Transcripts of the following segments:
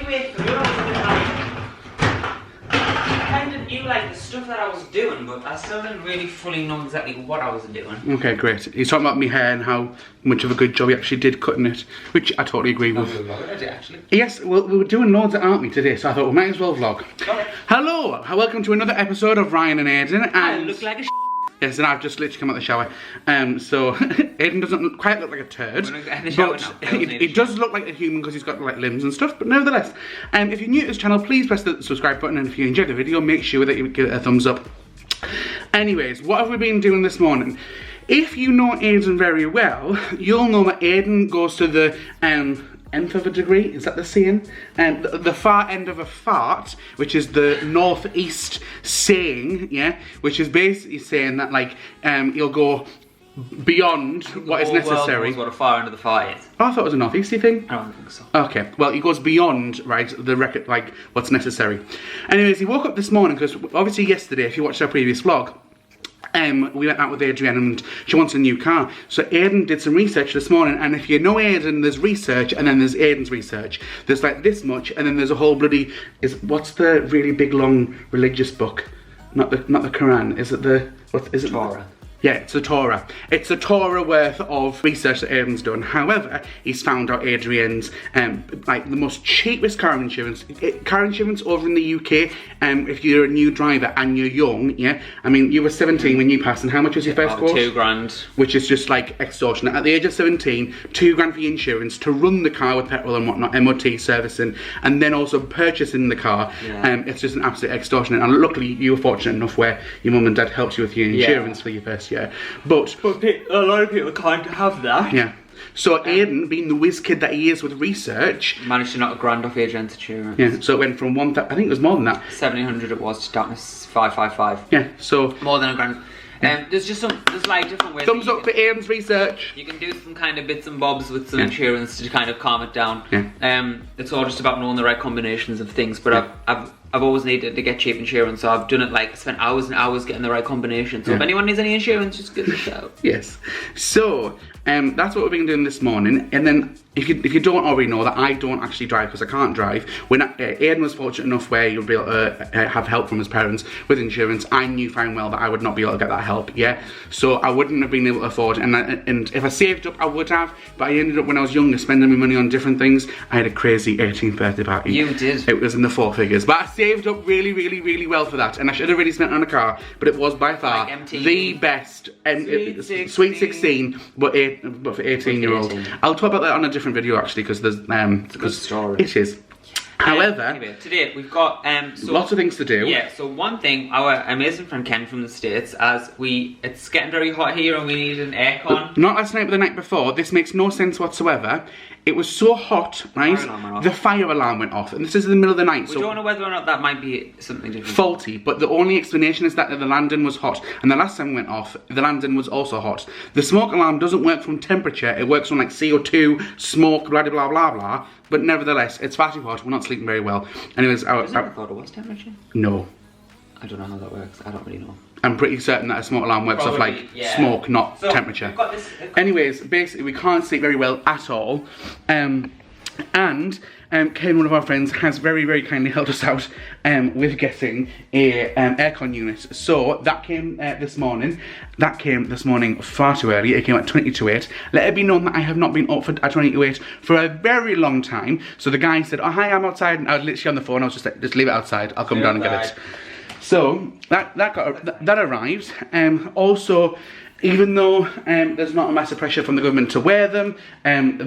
you wait for you, I kind of knew like the stuff that I was doing, but I still didn't really fully know exactly what I was doing. Okay, great. He's talking about my hair and how much of a good job he actually did cutting it, which I totally agree with. Actually. Yes, well, we were doing loads, aren't we, today? So I thought we might as well vlog. Okay. Hello, welcome to another episode of Ryan and Aiden. And I look like a yes, and I've just literally come out of the shower. So Aiden doesn't quite look like a turd, but he does look like a human because he's got like limbs and stuff. But nevertheless, if you're new to this channel, please press the subscribe button, and if you enjoyed the video, make sure that you give it a thumbs up. Anyways, what have we been doing this morning? If you know Aiden very well, you'll know that Aiden goes to the nth of a degree, is that the saying? The far end of a fart, which is the northeast saying, yeah, which is basically saying that like you'll go beyond what is necessary. What a far end of the fart is. Oh, I thought it was a northeasty thing. I don't think so. Okay, well, he goes beyond, right, the record, like what's necessary. Anyways, he woke up this morning because obviously yesterday, if you watched our previous vlog, we went out with Adrienne and she wants a new car. So Aiden did some research this morning, and if you know Aiden, there's research and then there's Aiden's research. There's like this much, and then there's a whole bloody, what's the really big long religious book? Not the Quran, is it the, what is it? Torah. Yeah, it's the Torah. It's a Torah worth of research that Aiden's done. However, he's found out Adrienne's like the most cheapest car insurance. Car insurance over in the UK, if you're a new driver and you're young, yeah. I mean, you were 17 when you passed, and how much was your first quote? £2,000. Which is just like extortionate. At the age of 17, £2,000 for your insurance to run the car with petrol and whatnot, MOT servicing, and then also purchasing the car. Yeah. It's just an absolute extortionate. And luckily, you were fortunate enough where your mum and dad helped you with your insurance for your first year. But a lot of people can't have that. yeah. So Aiden, being the whiz kid that he is with research, managed to knock £1,000 off Adrienne's insurance. yeah. So it went from 1,000, I think it was more than that. 1,700 it was to darkness 555. Yeah. So more than £1,000. There's just there's like different ways. Thumbs up for Aiden's research. You can do some kind of bits and bobs with some insurance to kind of calm it down. Yeah. It's all just about knowing the right combinations of things. But I've always needed to get cheap insurance, so I've done it like spent hours and hours getting the right combination. So if anyone needs any insurance, just give us a shout. Yes. So that's what we've been doing this morning, and then. If you don't already know that I don't actually drive because I can't drive, when Aiden was fortunate enough where you'll be able to have help from his parents with insurance, I knew fine well that I would not be able to get that help, yeah? So I wouldn't have been able to afford it, and if I saved up, I would have, but I ended up when I was younger spending my money on different things. I had a crazy 18th birthday party. You did? It was in the 4 figures, but I saved up really, really, really well for that, and I should have really spent it on a car, but it was by far like the best Sweet 16, but for 18-year-olds. I'll talk about that on a different video actually, because there's story. It is. However, anyway, today we've got lots of things to do. Yeah, so one thing, our amazing friend Ken from the States, it's getting very hot here and we need an aircon. Not last night but the night before. This makes no sense whatsoever. It was so hot, right? The fire alarm went off, and this is in the middle of the night. We don't know whether or not that might be something different. Faulty, but the only explanation is that the landing was hot, and the last time it went off, the landing was also hot. The smoke alarm doesn't work from temperature, it works on like CO2, smoke, blah blah blah blah, but nevertheless, it's far too hot, we're not sleeping very well. Anyways, I thought it was temperature? No. I don't know how that works, I don't really know. I'm pretty certain that a smoke alarm works off like smoke, not temperature. Anyways, basically we can't sleep very well at all. Kane, one of our friends, has very, very kindly helped us out with getting a aircon unit. So that came this morning. That came this morning far too early. It came at 20 to 8. Let it be known that I have not been up at 20 to 8 for a very long time. So the guy said, oh hi, I'm outside, and I was literally on the phone. I was just like, just leave it outside, I'll come down and get it. So that arrived. Also, even though there's not a massive pressure from the government to wear them,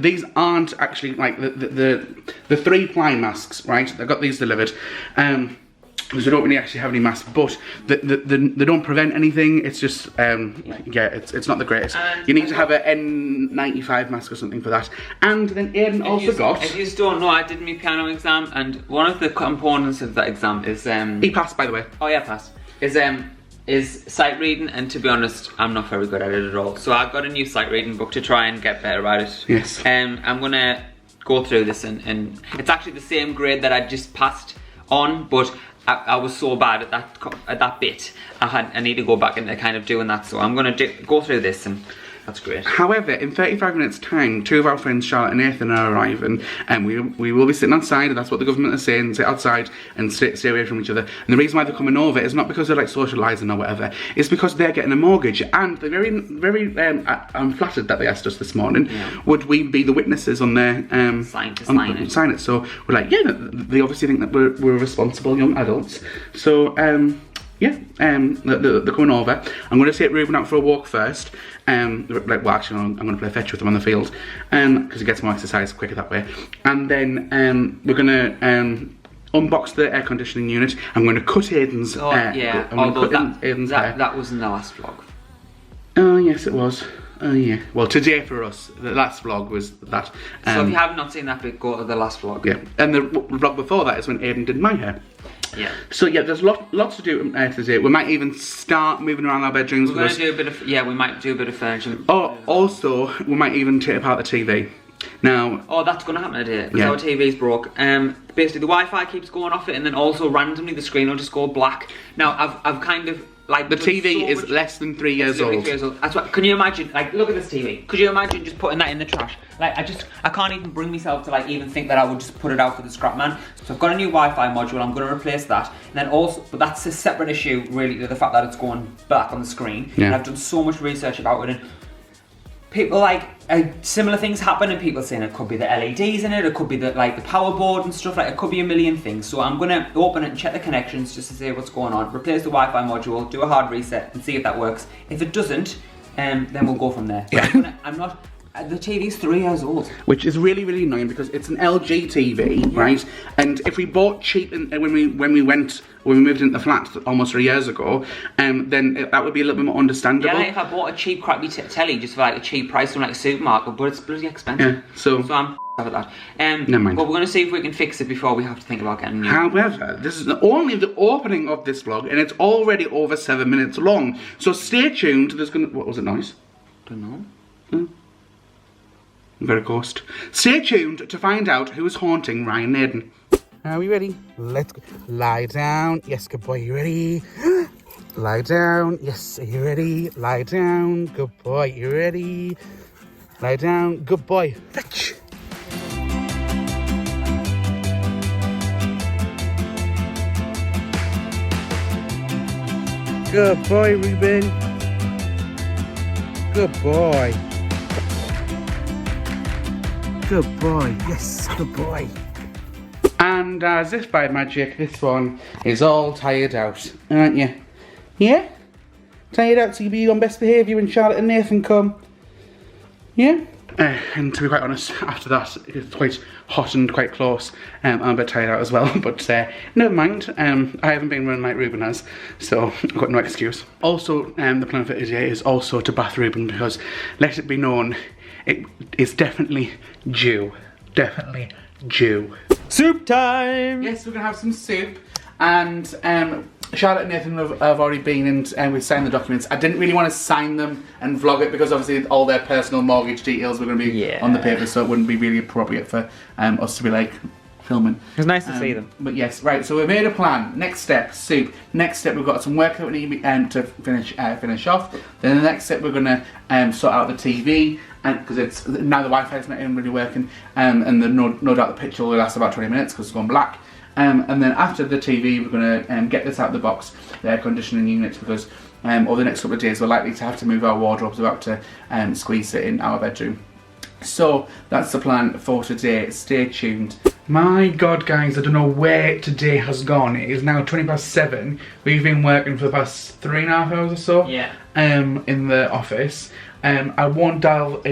these aren't actually like the 3-ply masks, right? They got these delivered. Because we don't really actually have any masks, but they don't prevent anything. It's just it's not the greatest. You need to have an N95 mask or something for that. And then Aiden also got. If you don't know, I did my piano exam, and one of the components of that exam is he passed, by the way. Oh yeah, passed. Is sight reading, and to be honest, I'm not very good at it at all. So I've got a new sight reading book to try and get better at it. Yes. I'm gonna go through this, and it's actually the same grade that I just passed on, but I was so bad at that bit. I need to go back into kind of doing that. So I'm gonna go through this and That's great. However, in 35 minutes time, 2 of our friends, Charlotte and Nathan, are arriving, and we will be sitting outside, and that's what the government is saying, sit outside and stay away from each other. And the reason why they're coming over is not because they're like socialising or whatever, it's because they're getting a mortgage, and they're I'm flattered that they asked us this morning, would we be the witnesses on their sign it. So we're like, yeah, they obviously think that we're responsible young adults. So they're coming over. I'm going to take Ruben out for a walk first. I'm going to play fetch with him on the field, because he gets more exercise quicker that way. And then we're going to unbox the air conditioning unit. I'm going to cut Aiden's hair. Aiden's hair. That was in the last vlog. Oh yes, it was. Oh yeah. Well, today for us, the last vlog was that. So if you have not seen that bit, go to the last vlog. Yeah, and the vlog before that is when Aiden did my hair. Yeah. So yeah, there's lots to do today. We might even start moving around our bedrooms. We're going to do a bit of, we might do a bit of furniture. Oh, also, we might even take apart the TV. Now. Oh, that's going to happen today, because our TV's broke. Basically, the Wi-Fi keeps going off it, and then also randomly the screen will just go black. Now, I've kind of, like, the TV is less than 3 years old. That's what. Can you imagine? Like, look at this TV. Could you imagine just putting that in the trash? Like, I can't even bring myself to like even think that I would just put it out for the scrap man. So I've got a new Wi-Fi module. I'm going to replace that, and then also, but that's a separate issue, really, to the fact that it's going black on the screen. Yeah. And I've done so much research about it, and people like similar things happen, and people saying it could be the LEDs in it, it could be the power board and stuff, like it could be a million things. So I'm gonna open it and check the connections just to see what's going on, replace the Wi-Fi module, do a hard reset and see if that works. If it doesn't, then we'll go from there. Yeah. The TV's 3 years old. Which is really, really annoying because it's an LG TV, right? And if we bought cheap when we moved into the flat almost 3 years ago, then that would be a little bit more understandable. Yeah, like if I bought a cheap crappy telly just for like a cheap price from like a supermarket, but it's bloody expensive. Yeah, so I'm with that. Never mind. But we're going to see if we can fix it before we have to think about getting new. However, this is only the opening of this vlog, and it's already over 7 minutes long. So stay tuned. What was it, noise? Don't know. We've got a ghost. Stay tuned to find out who's haunting Ryan and Aiden. Are we ready? Let's go. Lie down. Yes, good boy. You ready? Lie down. Yes, are you ready? Lie down. Good boy. You ready? Lie down. Good boy. Fetch. Good boy, Ruben. Good boy. Good boy. Yes, good boy. And as if by magic, this one is all tired out, aren't you? Yeah? Tired out so you'll be on best behaviour when Charlotte and Nathan come? Yeah? And to be quite honest, after that, it's quite hot and quite close. I'm a bit tired out as well, but never mind. I haven't been running like Ruben has, so I've got no excuse. Also, the plan for today is also to bath Ruben because, let it be known, it is definitely due. Definitely due. Soup time! Yes, we're going to have some soup. And Charlotte and Nathan have already been and we've signed the documents. I didn't really want to sign them and vlog it because obviously all their personal mortgage details were going to be on the paper, so it wouldn't be really appropriate for us to be like filming. It was nice to see them. But yes, right, so we made a plan. Next step, soup. Next step, we've got some work that we need to finish off. Then the next step, we're going to sort out the TV, and because it's now the Wi-Fi is not even really working, and no doubt the picture will last about 20 minutes because it's gone black. And then after the TV, we're going to get this out of the box, the air conditioning units, because over the next couple of days we're likely to have to move our wardrobes about to squeeze it in our bedroom. So that's the plan for today. Stay tuned. My God, guys, I don't know where today has gone. It is now 7:20. We've been working for the past 3.5 hours or so. Yeah. In the office. I won't delve.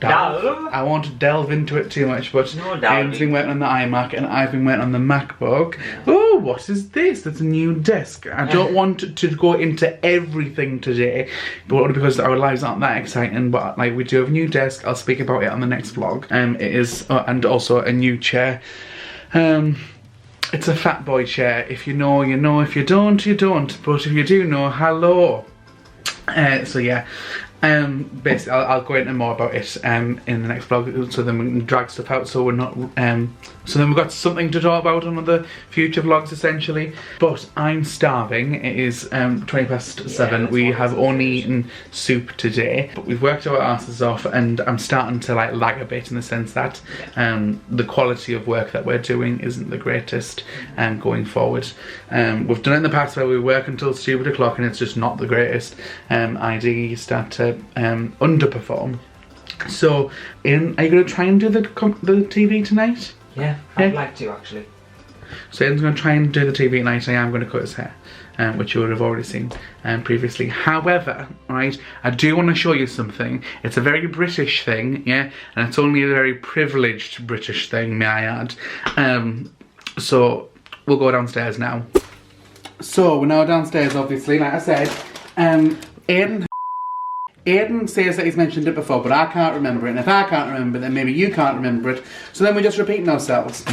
I won't delve into it too much, but Aiden's been working on the iMac and I've been working on the MacBook. Yeah. Oh, what is this? That's a new desk. I don't want to go into everything today, but because our lives aren't that exciting. But like, we do have a new desk. I'll speak about it on the next vlog. It is, and also a new chair. It's a fat boy chair. If you know, you know. If you don't, you don't. But if you do know, hello. So yeah. Basically, I'll go into more about it in the next vlog, so then we can drag stuff out, so we're not, so then we've got something to talk about on the future vlogs essentially. But I'm starving. It is 7:20. We have only eaten soup today, but we've worked our asses off, and I'm starting to like lag a bit in the sense that the quality of work that we're doing isn't the greatest going forward. We've done it in the past where we work until stupid o'clock and it's just not the greatest. Ideally you start to underperform. So, Aiden, are you going to try and do the TV tonight? Yeah, I'd like to actually. So Aiden's going to try and do the TV tonight, and I am going to cut his hair, which you would have already seen previously. However, right, I do want to show you something. It's a very British thing, yeah, and it's only a very privileged British thing, may I add. So we'll go downstairs now. So we're now downstairs, obviously, like I said. Aiden says that he's mentioned it before, but I can't remember it, and if I can't remember it, then maybe you can't remember it, so then we're just repeating ourselves.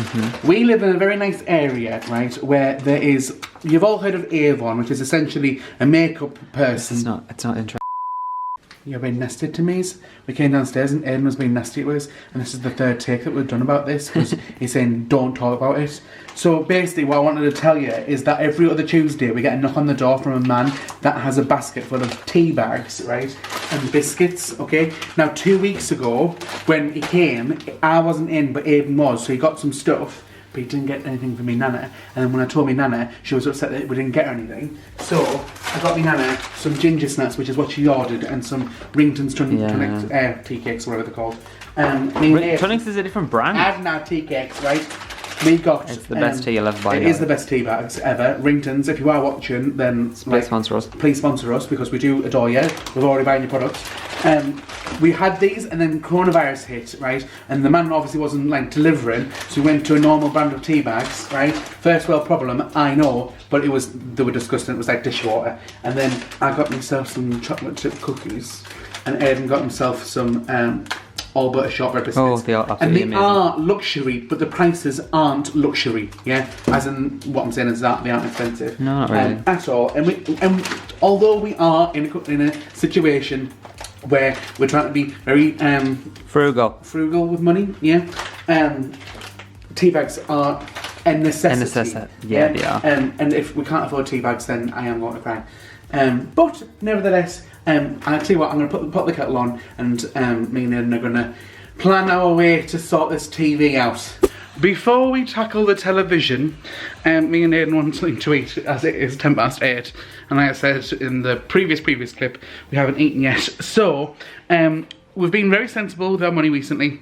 We live in a very nice area, right, where there is, you've all heard of Avon, which is essentially a makeup person. It's not interesting. You're being nasty to me. We came downstairs and Aiden was being nasty to us, and this is the third take that we've done about this, because he's saying don't talk about it. So basically what I wanted to tell you is that every other Tuesday we get a knock on the door from a man that has a basket full of tea bags, right, and biscuits, okay? Now 2 weeks ago when he came, I wasn't in but Aiden was, so he got some stuff, but he didn't get anything for me Nana, and then when I told me Nana, she was upset that we didn't get her anything. So I got me Nana some ginger snaps, which is what she ordered, and some Rington's tonics, tea cakes, whatever they're called. Tonics is a different brand. I've now tea cakes, right? We got. It's the best tea you'll ever buy. It is the best tea bags ever. Rington's, if you are watching, then please sponsor us. Please sponsor us, because we do adore you. We've already buying your products. We had these, and then coronavirus hit, right? And the man obviously wasn't like delivering, so we went to a normal brand of tea bags, right? First world problem, I know, but they were disgusting. It was like dishwater. And then I got myself some chocolate chip cookies, and Aiden got himself some all butter shortbread biscuits. Oh, they are absolutely amazing. Are luxury, but the prices aren't luxury, yeah? As in, what I'm saying is that they aren't expensive. No, not really. At all. And although we are in a situation where we're trying to be very frugal with money, yeah? Tea bags are a necessity. Yeah, they are. And if we can't afford tea bags, then I am going to cry. But nevertheless, I'll tell you what, I'm going to put the kettle on, and me and Aiden are going to plan our way to sort this TV out. Before we tackle the television, me and Aiden want something to eat, as it is 8:10, and like I said in the previous clip, we haven't eaten yet. So, we've been very sensible with our money recently,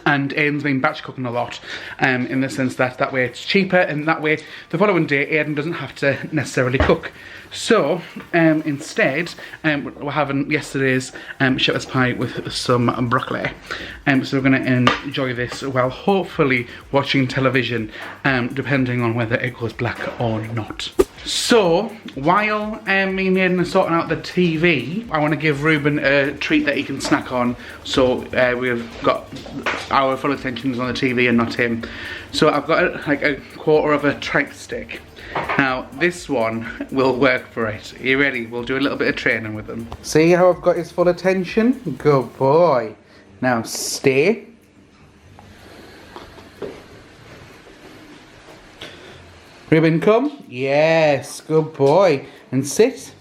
and Aiden's been batch cooking a lot, in the sense that way it's cheaper, and that way the following day Aiden doesn't have to necessarily cook. So instead, we're having yesterday's shepherd's pie with some broccoli. So we're going to enjoy this while hopefully watching television, depending on whether it goes black or not. So, while me and Aiden are sorting out the TV, I want to give Ruben a treat that he can snack on. So we've got our full attention on the TV and not him. So I've got like a quarter of a tripe stick. Now this one will work for it. Are you ready? We'll do a little bit of training with him. See how I've got his full attention? Good boy. Now stay. Ruben, come. Yes, good boy. And sit.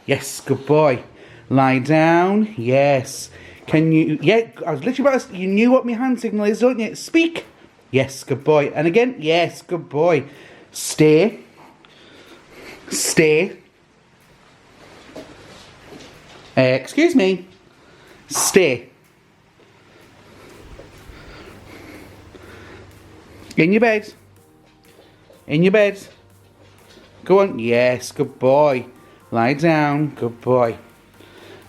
Yes, good boy. Lie down. Yes. Can you... Yeah, I was literally about to... You knew what my hand signal is, don't you? Speak. Yes, good boy. And again. Yes, good boy. Stay. Stay. Excuse me. Stay. In your bed. In your bed. Go on. Yes, good boy. Lie down. Good boy.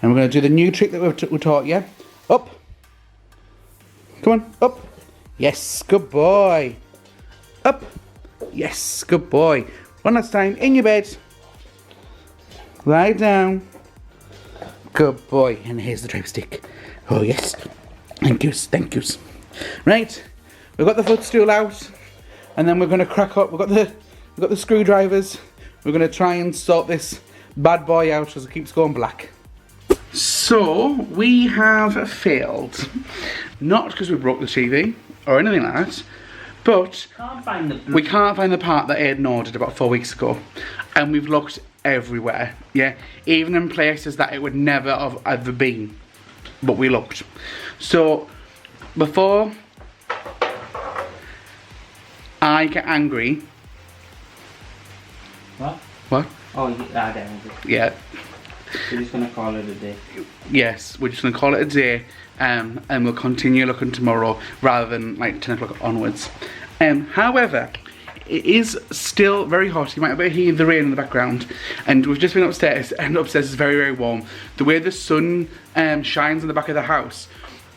And we're going to do the new trick that we taught you. Up. Come on. Up. Yes, good boy. Up. Yes, good boy. One last time. In your bed. Lie down. Good boy. And here's the tripe stick. Oh, yes. Thank yous. Thank yous. Right. We've got the footstool out. And then we're going to crack up. We've got the screwdrivers. We're going to try and sort this bad boy out as it keeps going black. So, we have failed. Not because we broke the TV or anything like that, but we can't find the part that Aiden ordered about 4 weeks ago. And we've looked everywhere, yeah? Even in places that it would never have ever been. But we looked. So, before I get angry... What? What? Oh, I don't. Yeah. We're just going to call it a day. Yes, we're just going to call it a day, and we'll continue looking tomorrow rather than like 10 o'clock onwards. However, it is still very hot. You might be hearing the rain in the background, and we've just been upstairs, and upstairs is very, very warm. The way the sun shines on the back of the house,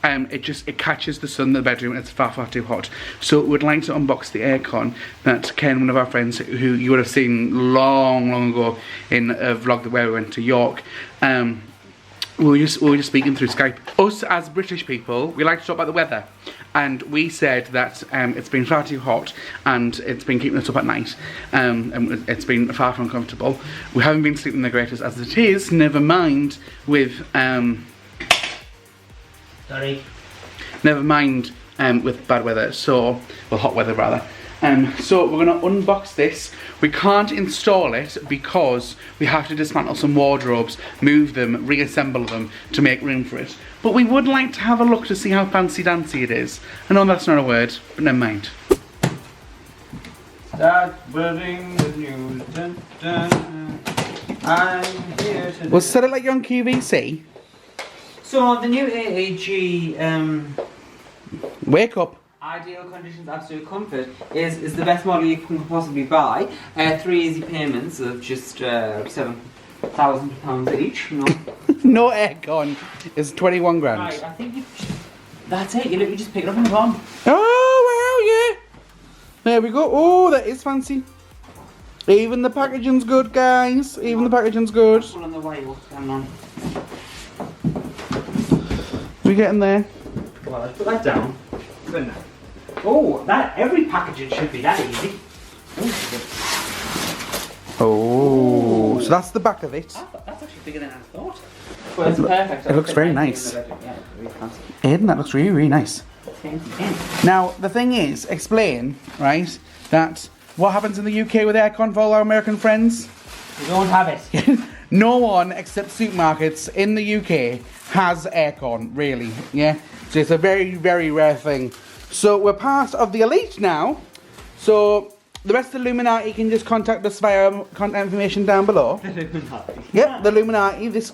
it catches the sun in the bedroom, and it's far, far too hot. So we'd like to unbox the aircon that Ken, one of our friends, who you would have seen long, long ago in a vlog where we went to York, we were just speaking through Skype. Us as British people, we like to talk about the weather, and we said that it's been far too hot and it's been keeping us up at night, and it's been far from comfortable. We haven't been sleeping the greatest as it is, never mind with never mind with bad weather, so, well, hot weather rather. So we're going to unbox this. We can't install it because we have to dismantle some wardrobes, move them, reassemble them to make room for it. But we would like to have a look to see how fancy dancy it is. I know that's not a word, but never mind. Start building the news. Dun, dun. I'm here today. Well, set it like you're on QVC. So the new AEG Wake up. Ideal Conditions Absolute Comfort is the best model you can possibly buy. 3 easy payments of just £7,000 each. No, no aircon is 21 grand. Right, I think that's it. You literally just pick it up and gone. Oh wow, yeah. There we go. Oh, that is fancy. Even the packaging's good, guys. Even the packaging's good. Pull on the way. What's going on? We getting there? Well, let's put that down. Good now. Oh, every packaging should be that easy. Oh, so that's the back of it. That's actually bigger than I thought. Well, it's perfect. It looks very nice. Yeah, very fancy. Aiden, that looks really, really nice. Fancy. Now, the thing is, explain, right, that what happens in the UK with aircon for all our American friends? We don't have it. No one except supermarkets in the UK has aircon, really, yeah? So it's a very, very rare thing. So we're part of the elite now. So the rest of the Illuminati can just contact us via contact information down below. The Illuminati. Yep, the Illuminati. This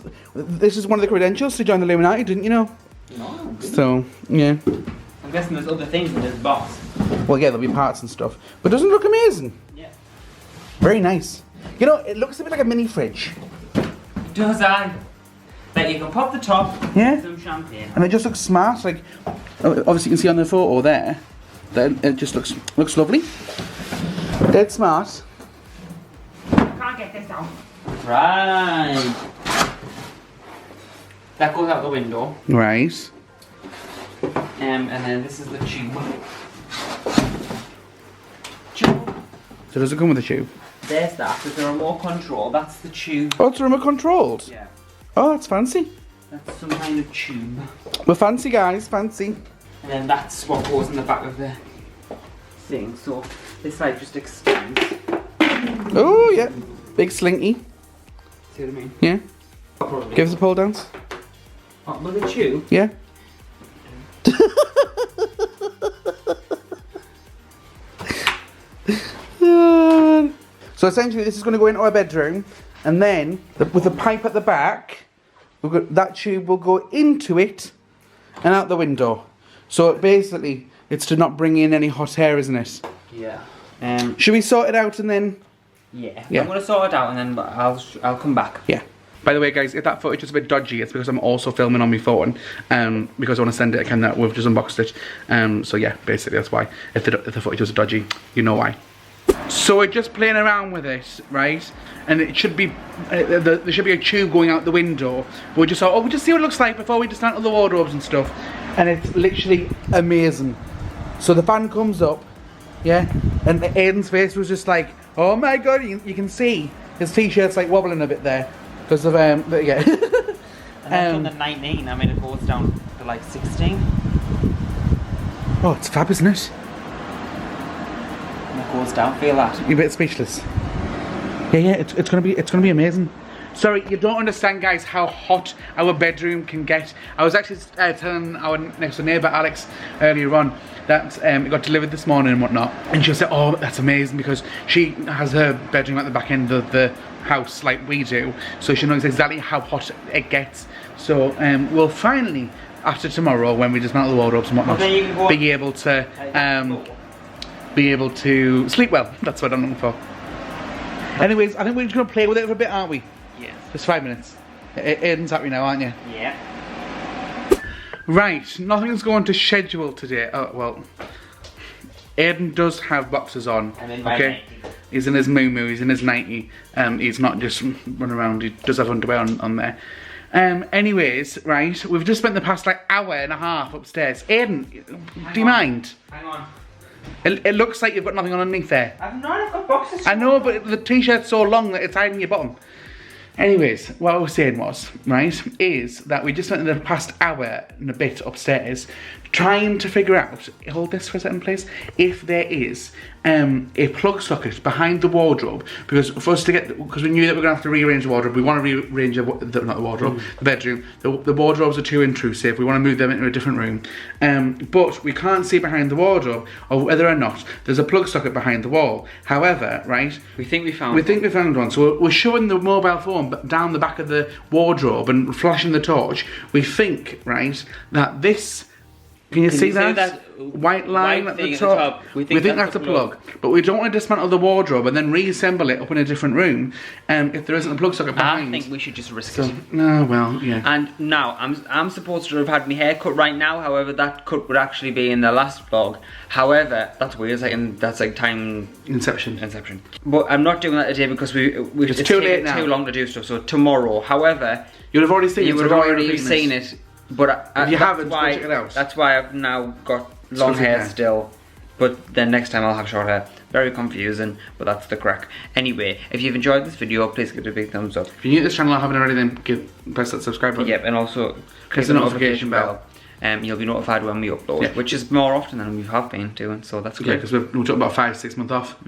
is one of the credentials to join the Illuminati, didn't you know? No. So, yeah. I'm guessing there's other things in this box. Well, yeah, there'll be parts and stuff. But doesn't it look amazing? Yeah. Very nice. You know, it looks a bit like a mini fridge. Does I? That you can pop the top, Yeah. some champagne. And it just looks smart. Like, obviously you can see on the photo there, that it just looks lovely. Dead smart. Can't get this down. Right. That goes out the window. Right. And then this is the tube. Tube. So does it come with a tube? There's that. There's the remote control. That's the tube. Oh, it's remote controlled? Yeah. Oh, that's fancy. That's some kind of tube. We're fancy, guys, fancy. And then that's what goes in the back of the thing. So this side just extends. Oh, yeah. Big slinky. See what I mean? Yeah. Probably. Give us a pole dance. Oh, with a tube? Yeah. So essentially this is going to go into our bedroom, and then with the pipe at the back, that tube will go into it and out the window. So basically it's to not bring in any hot air, isn't it? Yeah. Should we sort it out and then? Yeah. Yeah. I'm going to sort it out and then I'll come back. Yeah. By the way, guys, if that footage is a bit dodgy, it's because I'm also filming on my phone, because I want to send it again that we've just unboxed it. So yeah, basically that's why. If the footage was dodgy, you know why. So we're just playing around with it, right? And it should be, there should be a tube going out the window. But we just thought, oh, we'll just see what it looks like before we dismantle the wardrobes and stuff. And it's literally amazing. So the fan comes up, yeah? And Aiden's face was just like, oh my god, you can see his t-shirt's like wobbling a bit there. Because of, yeah. On the 19, I mean it goes down to like 16. Oh, it's fab, isn't it? And it goes down, feel that. You're a bit speechless. Yeah, it's gonna be amazing. Sorry, you don't understand, guys, how hot our bedroom can get. I was actually telling our next door neighbour, Alex, earlier on that it got delivered this morning and whatnot. And she'll say, oh, that's amazing, because she has her bedroom at the back end of the house like we do. So she knows exactly how hot it gets. So we'll finally, after tomorrow, when we dismantle the wardrobes and whatnot, be able to sleep well. That's what I'm looking for. Anyways, I think we're just going to play with it for a bit, aren't we? Yes. Just 5 minutes. Aiden's happy now, aren't you? Yeah. Right, nothing's going to schedule today. Oh, well, Aiden does have boxers on. I'm in my 90. He's in his moo-moo, he's in his 90. He's not just running around, he does have underwear on there. Anyways, right, we've just spent the past like hour and a half upstairs. Aiden, do you mind? Hang on. It looks like you've got nothing on underneath there. I've got boxes. I know, but the t-shirt's so long that it's hiding your bottom. Anyways, what I was saying was, right, is that we just spent the past hour and a bit upstairs trying to figure out, hold this for a second please, if there is a plug socket behind the wardrobe, because for us to get, because we knew that we're going to have to rearrange the wardrobe, we want to rearrange the bedroom, the wardrobes are too intrusive, we want to move them into a different room, but we can't see behind the wardrobe, or whether or not there's a plug socket behind the wall. However, right, we think we found one, so we're showing the mobile phone down the back of the wardrobe and flashing the torch. We think, right, that this, can you see that white line at the top? We think that's a plug. But we don't want to dismantle the wardrobe and then reassemble it up in a different room if there isn't a plug socket behind. I think we should just risk it. No, well, yeah. And now, I'm supposed to have had my hair cut right now, however, that cut would actually be in the last vlog. However, that's weird, that's like time... Inception. But I'm not doing that today because it's too late now. Too long to do stuff, so tomorrow. However... You'll have already seen it. You would have already seen it. But if you haven't, go check it out. That's why I've now got long hair still. But then next time I'll have short hair. Very confusing, but that's the crack. Anyway, if you've enjoyed this video, please give it a big thumbs up. If you're new to this channel and haven't already, then press that subscribe button. Yep, and also press the notification bell. You'll be notified when we upload, which is more often than we have been doing, so that's good. Yeah, because we're talking about 5-6 months off.